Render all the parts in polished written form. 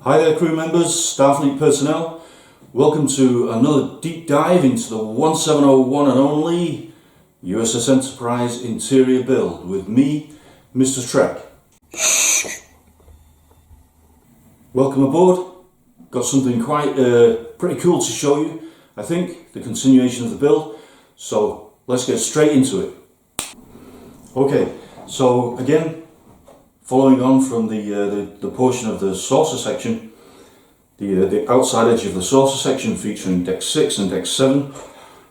Hi there crew members, Starfleet personnel. Welcome to another deep dive into the 1701 and only USS Enterprise interior build with me, Mr. Trek. Welcome aboard. Got something quite pretty cool to show you, I think, the continuation of the build. So let's get straight into it. Okay, so again, following on from the portion of the saucer section, the outside edge of the saucer section featuring deck 6 and deck 7.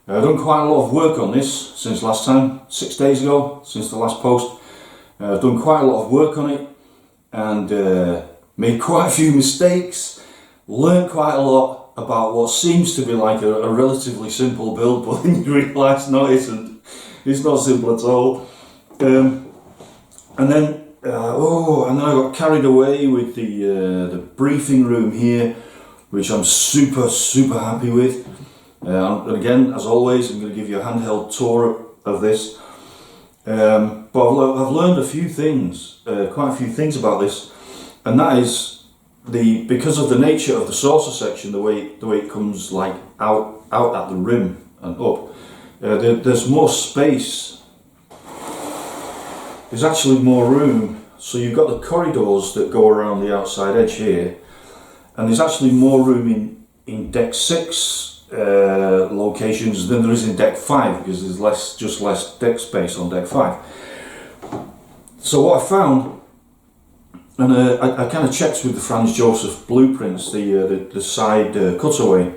I've done quite a lot of work on this since last time, 6 days ago, since the last post. I've done quite a lot of work on it and made quite a few mistakes, learned quite a lot about what seems to be like a relatively simple build, but then you realise no, it isn't. It's not simple at all. And then I got carried away with the briefing room here, which I'm super happy with. And again, as always, I'm going to give you a handheld tour of this. But I've learned a few things, quite a few things about this, and that is because of the nature of the saucer section, the way it comes like out at the rim and up. There's more space. There's actually more room, so you've got the corridors that go around the outside edge here, and there's actually more room in deck 6 locations than there is in deck 5, because there's less deck space on deck 5. So what I found, and I kind of checked with the Franz Josef blueprints, the side cutaway,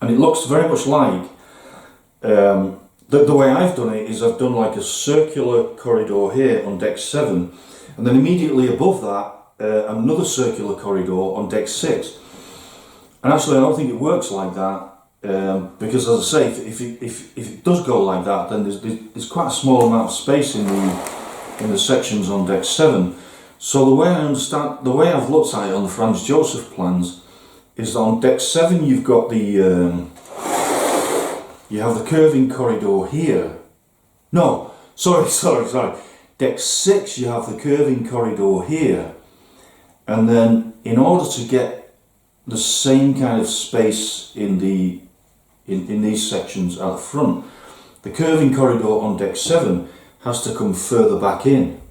and it looks very much like the way I've done it is I've done like a circular corridor here on deck 7, and then immediately above that another circular corridor on deck 6. And actually I don't think it works like that, because as I say, if it does go like that, then there's quite a small amount of space in the sections on deck 7. So the way I've looked at it on the Franz Josef plans is that on deck 7 you've got you have the curving corridor here. No, sorry. Deck 6 you have the curving corridor here, and then in order to get the same kind of space in these sections at the front, the curving corridor on deck 7 has to come further back in,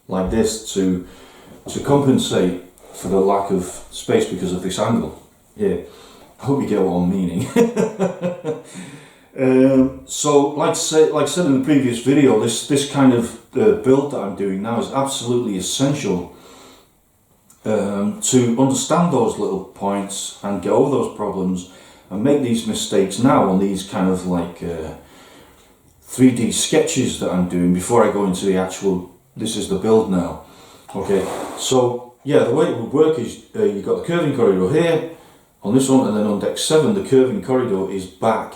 like this, to compensate for the lack of space because of this angle here. I hope you get what I'm meaning. So like I said in the previous video, this kind of build that I'm doing now is absolutely essential to understand those little points and get over those problems and make these mistakes now on these kind of like 3D sketches that I'm doing before I go into the actual, this is the build now. Okay, so yeah, the way it would work is you've got the curving corridor here on this one, and then on deck 7 the curving corridor is back.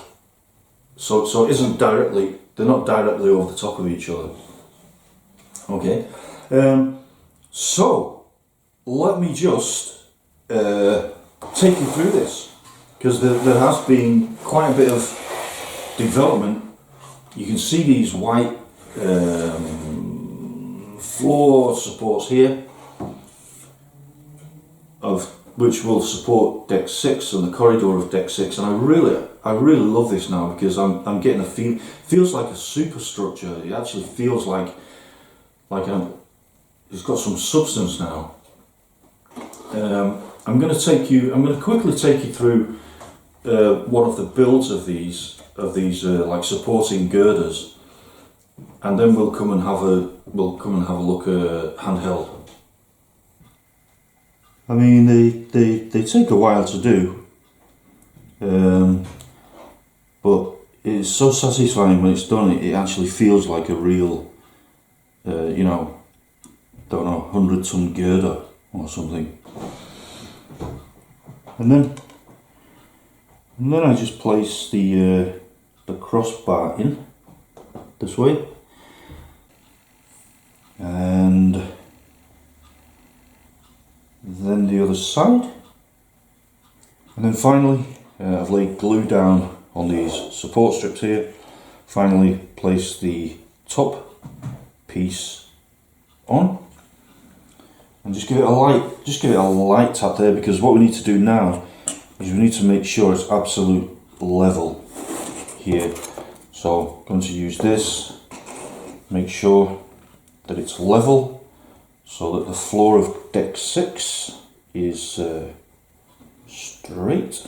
So it isn't directly, they're not directly over the top of each other. Okay, so let me just take you through this, because there has been quite a bit of development. You can see these white floor supports here, of which will support deck 6 and the corridor of deck 6, and I really love this now, because I'm getting a feels like a superstructure. It actually feels like it's got some substance now. I'm going to quickly take you through one of the builds of these like supporting girders, and then we'll come and have a look handheld. I mean, they take a while to do, but it's so satisfying when it's done. It actually feels like a real, don't know, 100-ton girder or something. And then I just place the crossbar in this way, and then the other side, and then finally I've laid glue down on these support strips here. Finally place the top piece on, and just give it a light tap there, because what we need to do now is we need to make sure it's absolute level here. So I'm going to use this, make sure that it's level so that the floor of deck 6 is straight.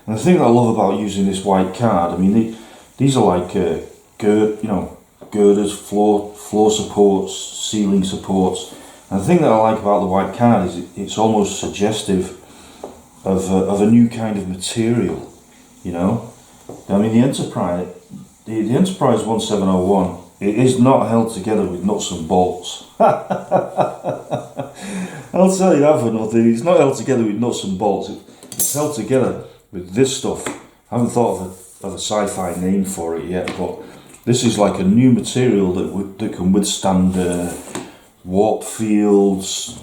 And the thing that I love about using this white card, I mean, these are like girders, floor supports, ceiling supports. And the thing that I like about the white card is it's almost suggestive of a new kind of material, you know. I mean, the Enterprise 1701, it is not held together with nuts and bolts. I'll tell you that for nothing. It's not held together with nuts and bolts. It's held together with this stuff. I haven't thought of a sci-fi name for it yet, but this is like a new material that can withstand warp fields,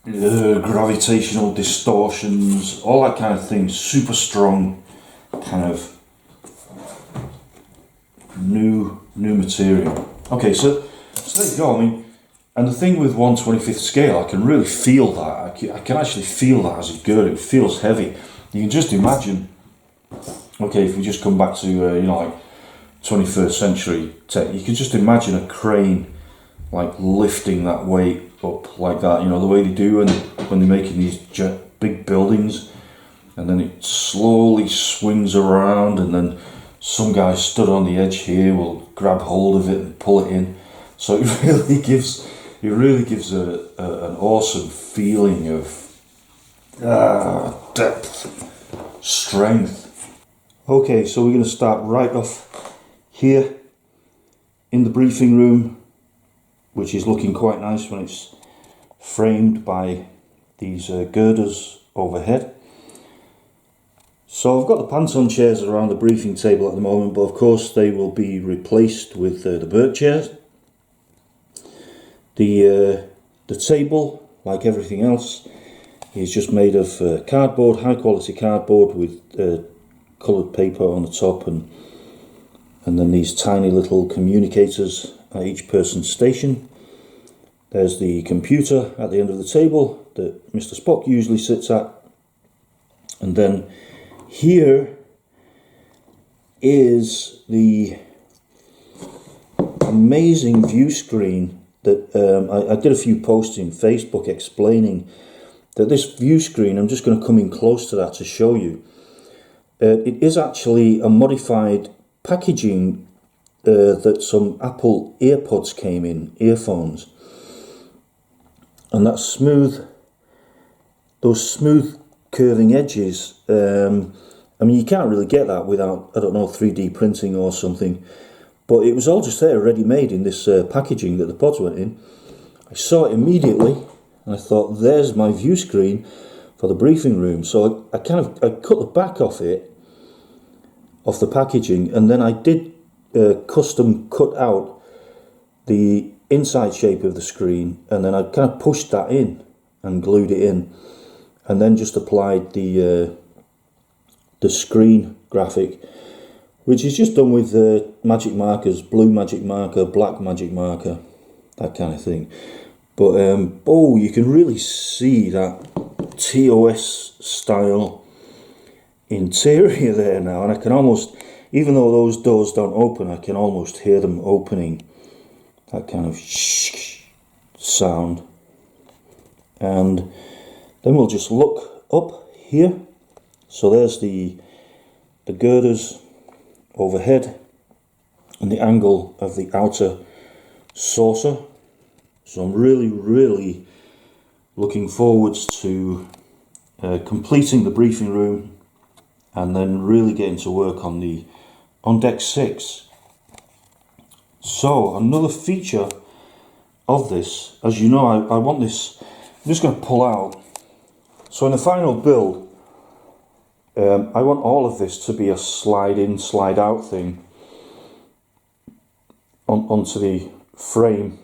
gravitational distortions, all that kind of thing. Super strong, kind of new material. Okay, so there you go. I mean, and the thing with 1/25th scale, I can really feel that. I can actually feel that as a girder. It feels heavy. You can just imagine. Okay, if we just come back to like 21st century tech, you can just imagine a crane like lifting that weight up like that. You know, the way they do when they're making these big buildings, and then it slowly swings around, and then some guy stood on the edge here will grab hold of it and pull it in. So it really gives an awesome feeling of depth, strength. Okay, so we're going to start right off here in the briefing room, which is looking quite nice when it's framed by these girders overhead. So I've got the Panton chairs around the briefing table at the moment, but of course they will be replaced with the Burke chairs. The table, like everything else, is just made of cardboard, high quality cardboard with coloured paper on the top, and then these tiny little communicators at each person's station. There's the computer at the end of the table that Mr. Spock usually sits at, and then here is the amazing view screen that I did a few posts in Facebook explaining that this view screen, I'm just going to come in close to that to show you. It is actually a modified packaging that some Apple earpods came in, earphones. And that those smooth curving edges, I mean, you can't really get that without, I don't know, 3D printing or something. But it was all just there, ready-made in this packaging that the pods went in. I saw it immediately, and I thought, there's my view screen for the briefing room. So I cut the back off the packaging, and then I did custom cut out the inside shape of the screen, and then I kind of pushed that in and glued it in, and then just applied the screen graphic, which is just done with magic markers, blue magic marker, black magic marker, that kind of thing. But oh, you can really see that TOS style interior there now, and I can almost, even though those doors don't open, I can almost hear them opening, that kind of sound. And then we'll just look up here. So there's the girders overhead and the angle of the outer saucer. So I'm really looking forwards to completing the briefing room and then really getting to work on deck 6. So another feature of this, as you know, I want this, I'm just going to pull out. So in the final build, I want all of this to be a slide in, slide out thing onto the frame,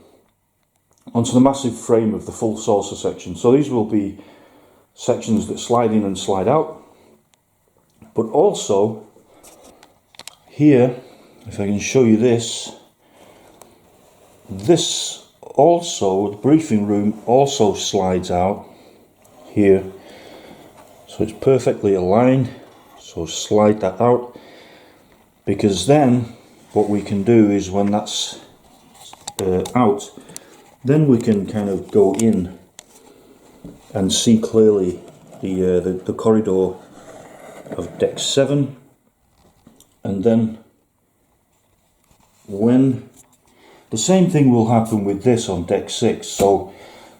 onto the massive frame of the full saucer section. So these will be sections that slide in and slide out. But also, here, if I can show you this also, the briefing room also slides out here, so it's perfectly aligned. So slide that out, because then what we can do is when that's out, then we can kind of go in and see clearly the corridor of deck 7, and then when the same thing will happen with this on deck 6, so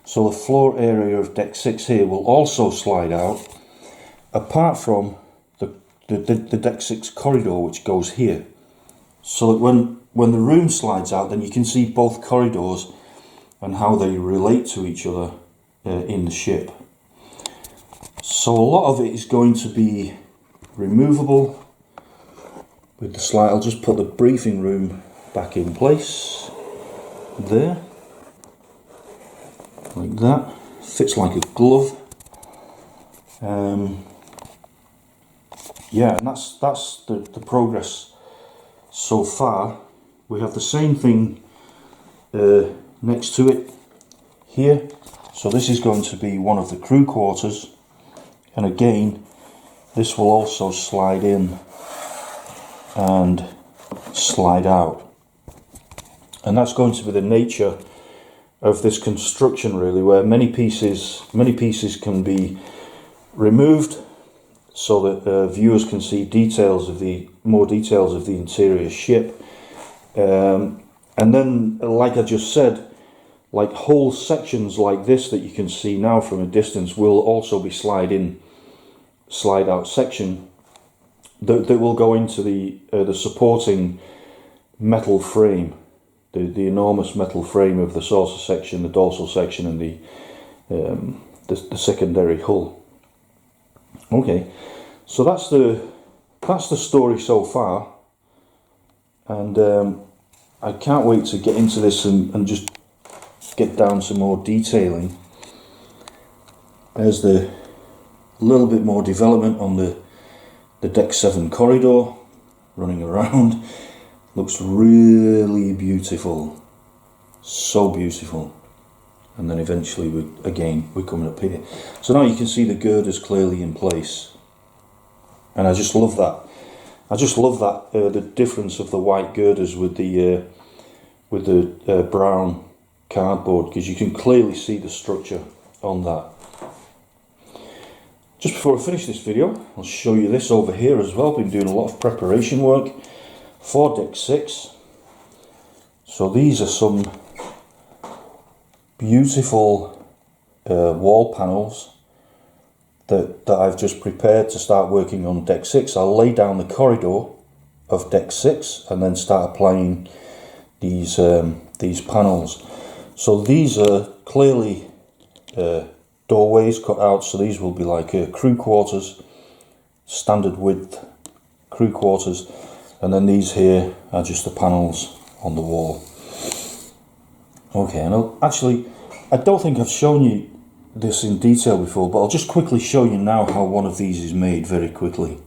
the floor area of deck 6 here will also slide out, apart from the deck 6 corridor which goes here, so that when the room slides out, then you can see both corridors and how they relate to each other in the ship. So a lot of it is going to be removable with the slide. I'll just put the briefing room back in place there, like that. Fits like a glove. Yeah, and that's the progress so far. We have the same thing next to it here. So this is going to be one of the crew quarters, and again this will also slide in and slide out, and that's going to be the nature of this construction, really, where many pieces can be removed so that viewers can see more details of the interior ship, and then, like I just said, like whole sections like this that you can see now from a distance will also be slide out section that will go into the supporting metal frame, the enormous metal frame of the saucer section, the dorsal section, and the secondary hull. Okay, so that's the story so far, and I can't wait to get into this and just get down to more detailing. There's the little bit more development on the deck 7 corridor running around. Looks really beautiful, so beautiful. And then eventually we're coming up here. So now you can see the girders clearly in place, and I just love that. I just love that the difference of the white girders with the brown cardboard, because you can clearly see the structure on that. Just before I finish this video, I'll show you this over here as well. Been doing a lot of preparation work for deck 6. So these are some beautiful wall panels that I've just prepared to start working on deck 6. I'll lay down the corridor of deck 6 and then start applying these panels. So these are clearly doorways cut out, so these will be like crew quarters, standard width crew quarters, and then these here are just the panels on the wall. Okay, and I don't think I've shown you this in detail before, but I'll just quickly show you now how one of these is made very quickly.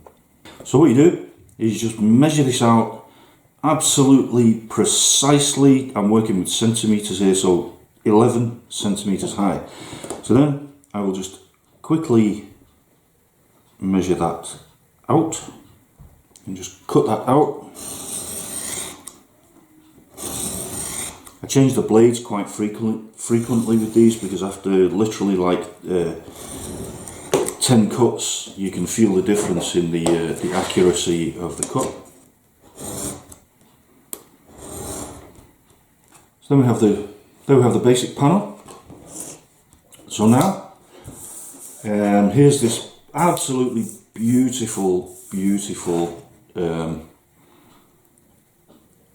So what you do is just measure this out absolutely precisely. I'm working with centimeters here, so 11 centimeters high. So then I will just quickly measure that out and just cut that out. I change the blades quite frequently with these, because after literally like 10 cuts you can feel the difference in the accuracy of the cut. So then we have the basic panel. So now here's this absolutely beautiful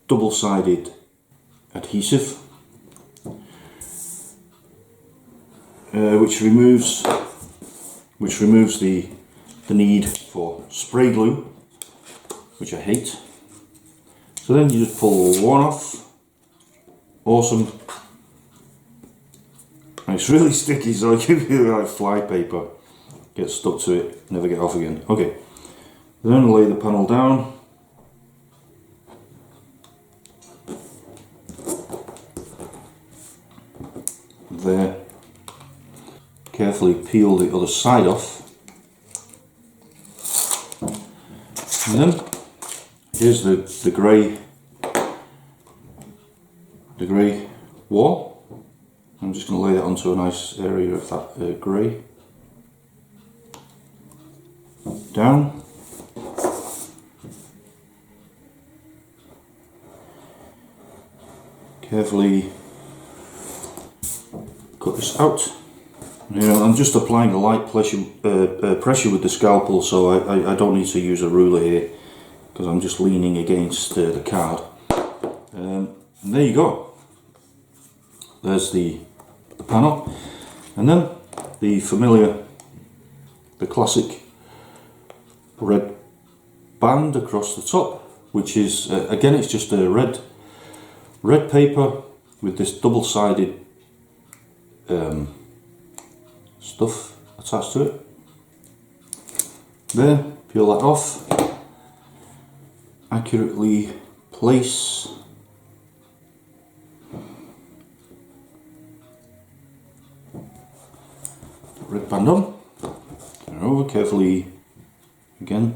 double-sided adhesive, which removes the need for spray glue, which I hate. So then you just pull one off. Awesome. And it's really sticky, so I give you like fly paper. Get stuck to it, never get off again. Okay, then lay the panel down. carefully peel the other side off. And then here's the grey wall. I'm just going to lay that onto a nice area of that grey. Down. Carefully cut this out. I'm just applying a light pressure with the scalpel, so I don't need to use a ruler here because I'm just leaning against the card. And there you go. There's the panel, and then the familiar, the classic red band across the top, which is again, it's just a red paper with this double-sided stuff attached to it. There, peel that off, accurately place red band on, turn over carefully again,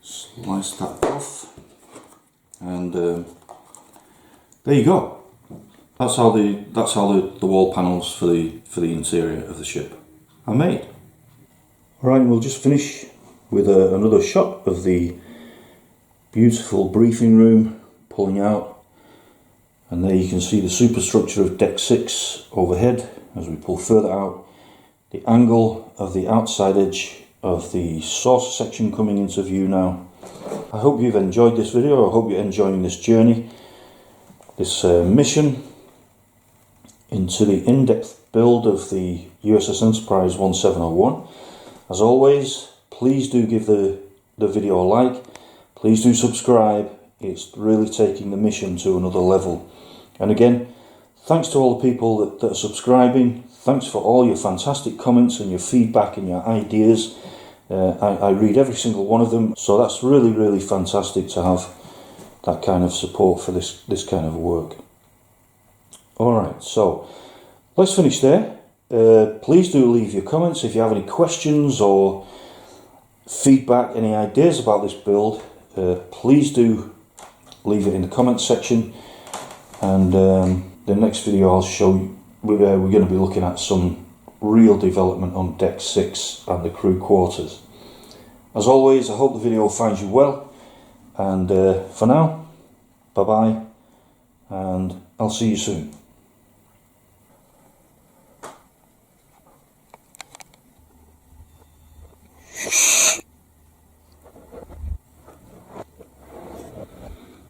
slice that off, and there you go. That's how the wall panels for the interior of the ship are made. Alright, we'll just finish with another shot of the beautiful briefing room pulling out, and there you can see the superstructure of deck 6 overhead as we pull further out, the angle of the outside edge of the saucer section coming into view now. I hope you've enjoyed this video. I hope you're enjoying this journey, this mission into the in-depth build of the USS Enterprise 1701. As always, please do give the video a like, please do subscribe. It's really taking the mission to another level. And again, thanks to all the people that are subscribing. Thanks for all your fantastic comments and your feedback and your ideas. I read every single one of them, so that's really fantastic to have that kind of support for this kind of work. Alright, so let's finish there. Please do leave your comments if you have any questions or feedback, any ideas about this build. Please do leave it in the comments section, and the next video I'll show you, we're going to be looking at some real development on deck 6 and the crew quarters. As always, I hope the video finds you well, and for now, bye bye, and I'll see you soon.